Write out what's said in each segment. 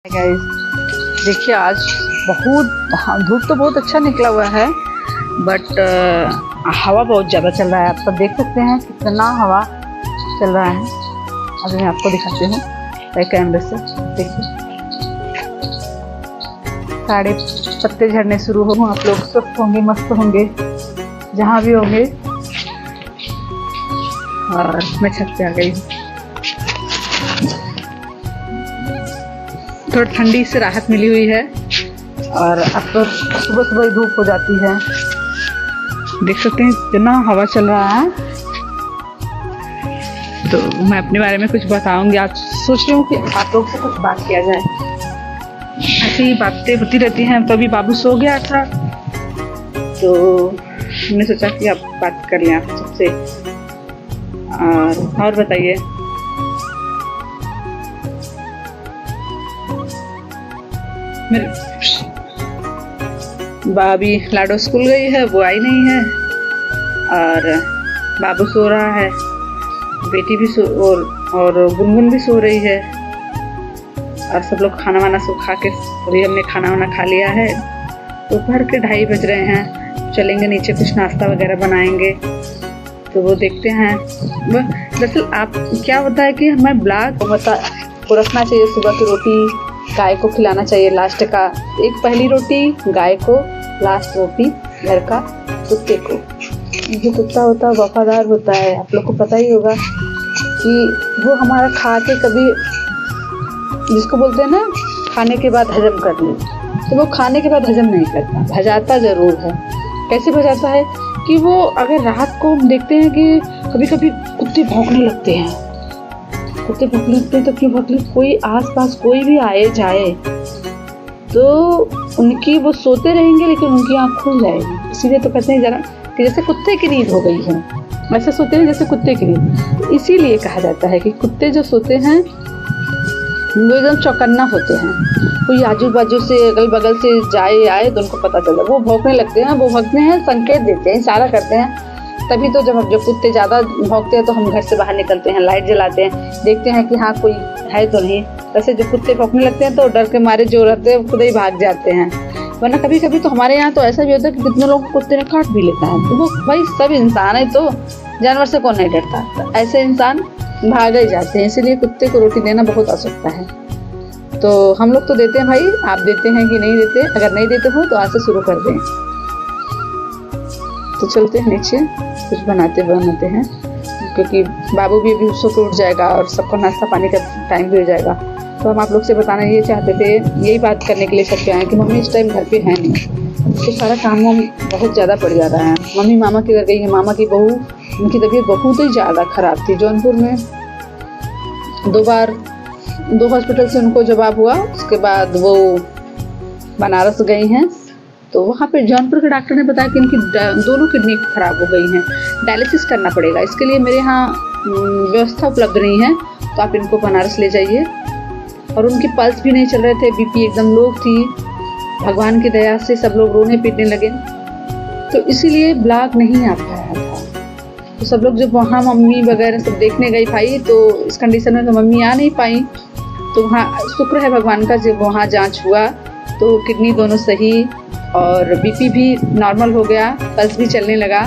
Guys देखिए आज बहुत धूप तो बहुत अच्छा निकला हुआ है, बट हवा बहुत ज़्यादा चल रहा है। आप सब देख सकते हैं कितना हवा चल रहा है। अभी मैं आपको दिखाती हूँ कैमरे से। देखिए सारे पत्ते झड़ने शुरू हो। आप लोग स्वस्थ होंगे, मस्त होंगे जहाँ भी होंगे। और मैं छत पे आ गई हूँ। थोड़ी ठंडी से राहत मिली हुई है और अब तो सुबह सुबह ही धूप हो जाती है। देख सकते हैं इतना हवा चल रहा है। तो मैं अपने बारे में कुछ बताऊंगी। आज सोच रही हूँ कि आप लोग से कुछ बात किया जाए। ऐसी बातें होती रहती हैं। तो अभी बाबू सो गया था तो हमने सोचा कि आप बात कर लें आप सबसे। और बताइए। भाभी लाडो स्कूल गई है, वो आई नहीं है। और बाबू सो रहा है, बेटी भी और गुनगुन भी सो रही है। और सब लोग खाना वाना सब खा के, अभी हमने खाना वाना खा लिया है। दोपहर के 2:30 बज रहे हैं। चलेंगे नीचे, कुछ नाश्ता वगैरह बनाएंगे तो वो देखते हैं। दरअसल आप क्या होता है कि हमें ब्लॉग को रखना चाहिए। सुबह की रोटी गाय को खिलाना चाहिए, लास्ट का एक पहली रोटी गाय को, लास्ट रोटी घर का कुत्ते को। जो कुत्ता होता है वफादार होता है। आप लोग को पता ही होगा कि वो हमारा खा के कभी, जिसको बोलते हैं ना खाने के बाद हजम कर ले, तो वो खाने के बाद हजम नहीं करता, भजाता ज़रूर है। कैसे भजाता है कि वो अगर रात को हम देखते हैं कि कभी कभी कुत्ते भौंकने लगते हैं। कुत्ते भौंकने लगते हैं तो क्यों भौंकने, कोई आसपास कोई भी आए जाए तो उनकी, वो सोते रहेंगे लेकिन उनकी आँख खुल जाएगी। इसीलिए तो कहते हैं जरा कि जैसे कुत्ते की नींद हो गई है, वैसे सोते हैं जैसे कुत्ते की नींद। तो इसीलिए कहा जाता है कि कुत्ते जो सोते हैं वो एकदम चौकन्ना होते हैं। कोई आजू बाजू से अगल बगल से जाए आए तो उनको पता चलता है, वो भौंकने लगते हैं। वो भौंकते हैं, संकेत देते हैं, इशारा करते हैं। तभी तो जब कुत्ते ज़्यादा भौंकते हैं तो हम घर से बाहर निकलते हैं, लाइट जलाते हैं, देखते हैं कि हाँ कोई है तो नहीं। वैसे जब कुत्ते भौंकने लगते हैं तो डर के मारे जो रहते हैं खुद ही भाग जाते हैं। वरना कभी कभी तो हमारे यहाँ तो ऐसा भी होता है कि कितने लोग कुत्ते ने काट भी लेता है। तो वो भाई सब इंसान है, तो जानवर से कौन नहीं डरता। तो ऐसे इंसान भाग ही जाते हैं। इसीलिए कुत्ते को रोटी देना बहुत आवश्यकता है। तो हम लोग तो देते हैं भाई, आप देते हैं कि नहीं देते? अगर नहीं देते हो तो आज से शुरू कर दें। तो चलते हैं नीचे, कुछ बनाते हैं, क्योंकि बाबू भी अभी सो के उठ जाएगा और सबको नाश्ता पानी का टाइम भी हो जाएगा। तो हम आप लोग से बताना ये चाहते थे, यही बात करने के लिए सब पे आए कि मम्मी इस टाइम घर पे है नहीं, तो सारा काम बहुत ज़्यादा पड़ जाता है। मम्मी मामा के घर गई है। मामा की बहू, उनकी तबीयत बहुत ही ज़्यादा ख़राब थी। जौनपुर में 2 हॉस्पिटल से उनको जवाब हुआ। उसके बाद वो बनारस गई हैं। तो वहाँ पे जौनपुर के डॉक्टर ने बताया कि इनकी दोनों किडनी खराब हो गई हैं, डायलिसिस करना पड़ेगा। इसके लिए मेरे यहाँ व्यवस्था उपलब्ध नहीं है, तो आप इनको बनारस ले जाइए। और उनकी पल्स भी नहीं चल रहे थे, बीपी एकदम लो थी। भगवान की दया से सब लोग रोने पीटने लगे, तो इसीलिए ब्लॉग नहीं आ पाया था। तो सब लोग जब वहाँ मम्मी वगैरह सब देखने गई भाई, तो इस कंडीशन में तो मम्मी आ नहीं पाई। तो वहाँ शुक्र है भगवान का, जब वहाँ जांच हुआ तो किडनी दोनों सही और बीपी भी नॉर्मल हो गया, पल्स भी चलने लगा।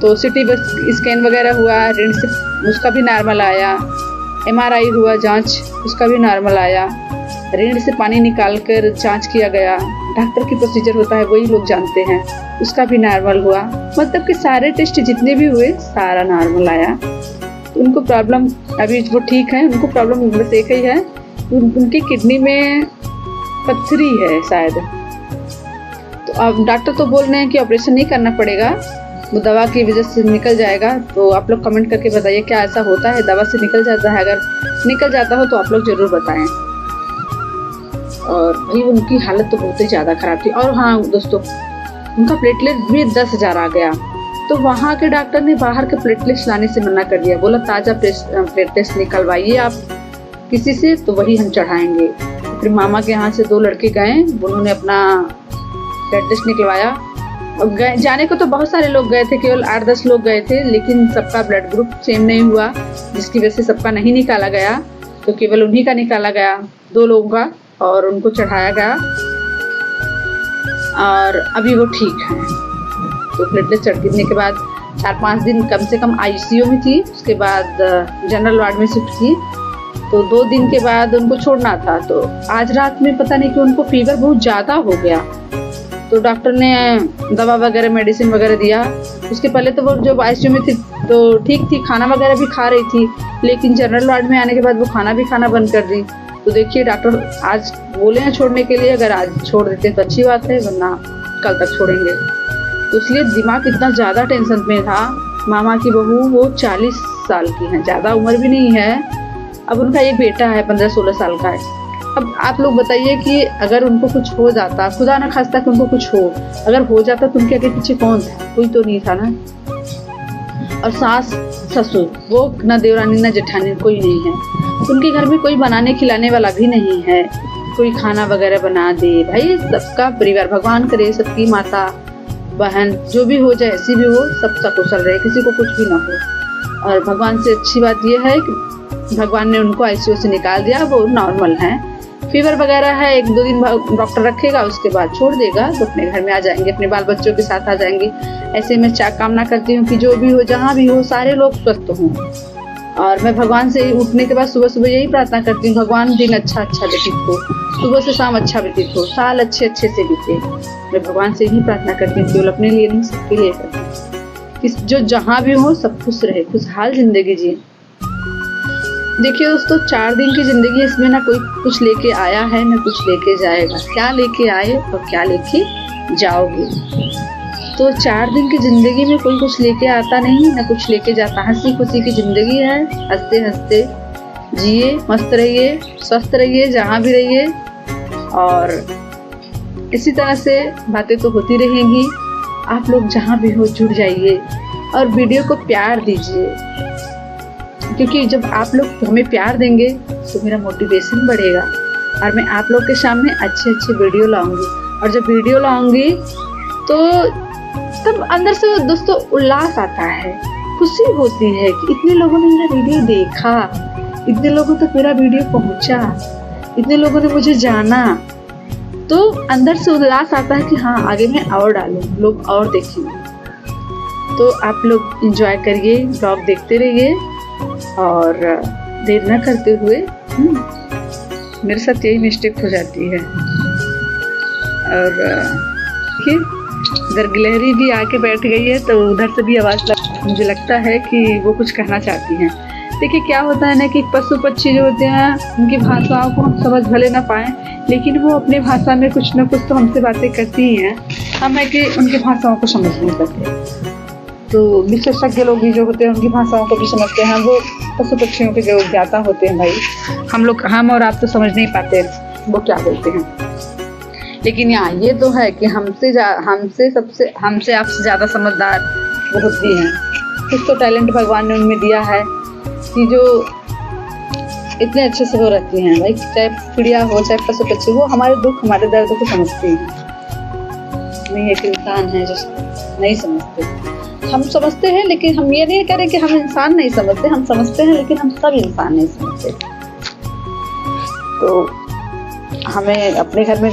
तो सिटी स्कैन वगैरह हुआ, रीढ़ से उसका भी नॉर्मल आया। MRI हुआ, जांच उसका भी नॉर्मल आया। रीढ़ से पानी निकाल कर जांच किया गया। डॉक्टर की प्रोसीजर होता है, वही लोग जानते हैं, उसका भी नॉर्मल हुआ। मतलब कि सारे टेस्ट जितने भी हुए सारा नॉर्मल आया। उनको प्रॉब्लम अभी वो ठीक है। उनको प्रॉब्लम बस एक ही है, उनकी किडनी में पत्थरी है शायद। तो अब डॉक्टर तो बोल रहे हैं कि ऑपरेशन नहीं करना पड़ेगा, वो दवा की वजह से निकल जाएगा। तो आप लोग कमेंट करके बताइए क्या ऐसा होता है, दवा से निकल जाता है? अगर निकल जाता हो तो आप लोग ज़रूर बताएं। और भाई उनकी हालत तो बहुत ही ज़्यादा ख़राब थी। और हाँ दोस्तों, उनका प्लेटलेट भी 10,000 आ गया। तो वहाँ के डॉक्टर ने बाहर के प्लेटलेट्स लाने से मना कर दिया। बोला ताज़ा प्लेटलेट्स निकलवाइए आप किसी से, तो वही हम चढ़ाएंगे। फिर मामा के यहाँ से 2 लड़के गए, उन्होंने अपना ब्लड टेस्ट निकलवाया। और जाने को तो बहुत सारे लोग गए थे, केवल 8-10 लोग गए थे, लेकिन सबका ब्लड ग्रुप सेम नहीं हुआ, जिसकी वजह से सबका नहीं निकाला गया। तो केवल उन्हीं का निकाला गया, 2 लोगों का, और उनको चढ़ाया गया और अभी वो ठीक हैं। तो प्लेटलेट चढ़ गिरने के बाद 4-5 दिन कम से कम आईसीयू में थी, उसके बाद जनरल वार्ड में शिफ्ट की। तो 2 दिन के बाद उनको छोड़ना था। तो आज रात में पता नहीं कि उनको फीवर बहुत ज़्यादा हो गया, तो डॉक्टर ने दवा वगैरह मेडिसिन वगैरह दिया। उसके पहले तो वो जब आईसीयू में थी तो ठीक थी, खाना वगैरह भी खा रही थी, लेकिन जनरल वार्ड में आने के बाद वो खाना भी खाना बंद कर दी। तो देखिए डॉक्टर आज बोले हैं छोड़ने के लिए, अगर आज छोड़ देते तो अच्छी बात है, वरना कल तक छोड़ेंगे। तो इसलिए दिमाग इतना ज़्यादा टेंशन में था। मामा की बहू वो 40 साल की हैं, ज़्यादा उम्र भी नहीं है। अब उनका एक बेटा है 15-16 साल का है। अब आप लोग बताइए कि अगर उनको कुछ हो जाता, खुदा न खास्ता कि उनको कुछ हो, अगर हो जाता तो उनके आगे पीछे कौन था? कोई तो नहीं था ना। और सास ससुर वो न देवरानी न जेठानी कोई नहीं है। उनके घर में कोई बनाने खिलाने वाला भी नहीं है, कोई खाना वगैरह बना दे। भाई सबका परिवार, भगवान करे सबकी माता बहन जो भी हो जाए, ऐसी भी हो, सब सकुशल रहे, किसी को कुछ भी ना हो। और भगवान से अच्छी बात यह है कि भगवान ने उनको आईसीयू से निकाल दिया, वो नॉर्मल हैं। फीवर वगैरह है, 1-2 दिन डॉक्टर रखेगा, उसके बाद छोड़ देगा तो अपने घर में आ जाएंगे, अपने बाल बच्चों के साथ आ जाएंगे। ऐसे मैं कामना करती हूँ कि जो भी हो, जहाँ भी हो, सारे लोग स्वस्थ हों। और मैं भगवान से उठने के बाद सुबह सुबह यही प्रार्थना करती हूँ, भगवान दिन अच्छा व्यतीत हो, सुबह से शाम अच्छा व्यतीत हो, साल अच्छे से बीते। मैं भगवान से यही प्रार्थना करती हूँ, केवल अपने लिए नहीं, सबके लिए करती हूँ कि जो जहाँ भी हो सब खुश रहे, खुशहाल जिंदगी जिए। देखिए दोस्तों, 4 दिन की ज़िंदगी, इसमें ना कोई कुछ लेके आया है ना कुछ लेके जाएगा। क्या लेके आए और क्या लेके जाओगे? तो 4 दिन की ज़िंदगी में कोई कुछ लेके आता नहीं ना कुछ लेके जाता। हंसी खुशी की ज़िंदगी है, हंसते हंसते जिए, मस्त रहिए, स्वस्थ रहिए, जहाँ भी रहिए। और इसी तरह से बातें तो होती रहेंगी। आप लोग जहाँ भी हो जुड़ जाइए और वीडियो को प्यार दीजिए, क्योंकि जब आप लोग हमें प्यार देंगे तो मेरा मोटिवेशन बढ़ेगा और मैं आप लोग के सामने अच्छे वीडियो लाऊंगी। और जब वीडियो लाऊंगी तो तब अंदर से दोस्तों उल्लास आता है, खुशी होती है कि इतने लोगों ने मेरा वीडियो देखा, इतने लोगों तक मेरा वीडियो पहुंचा, इतने लोगों ने मुझे जाना। तो अंदर से उल्लास आता है कि हाँ आगे मैं और डालूं, लोग और देखेंगे। तो आप लोग एंजॉय करिए, ब्लॉग देखते रहिए और देर न करते हुए। मेरे साथ यही मिस्टेक हो जाती है। और देखिए इधर गिलहरी भी आके बैठ गई है, तो उधर से भी आवाज़ मुझे लगता है कि वो कुछ कहना चाहती हैं। देखिए क्या होता है ना कि पशु पक्षी जो होते हैं उनकी भाषाओं को हम समझ भले ना पाएँ, लेकिन वो अपने भाषा में कुछ ना कुछ तो हमसे बातें करती ही हैं। हम है कि उनकी भाषाओं को समझ नहीं पाते। तो विशेषज्ञ लोग भी जो होते हैं उनकी भाषाओं को भी समझते हैं। वो पशु पक्षियों के जो ज्ञाता होते हैं भाई, हम और आप तो समझ नहीं पाते वो क्या बोलते हैं। लेकिन यहाँ ये तो है कि हमसे आपसे ज़्यादा समझदार वो होती हैं। कुछ तो टैलेंट भगवान ने उनमें दिया है कि जो इतने अच्छे से वो रहती हैं भाई। चाहे चिड़िया हो चाहे पशु पक्षी, वो हमारे दुख हमारे दर्द को समझती हैं। नहीं एक इंसान है जो नहीं समझते। हम समझते हैं, लेकिन हम ये नहीं कह रहे कि हम इंसान नहीं समझते, हम समझते हैं, लेकिन हम सब इंसान नहीं समझते। तो हमें अपने घर में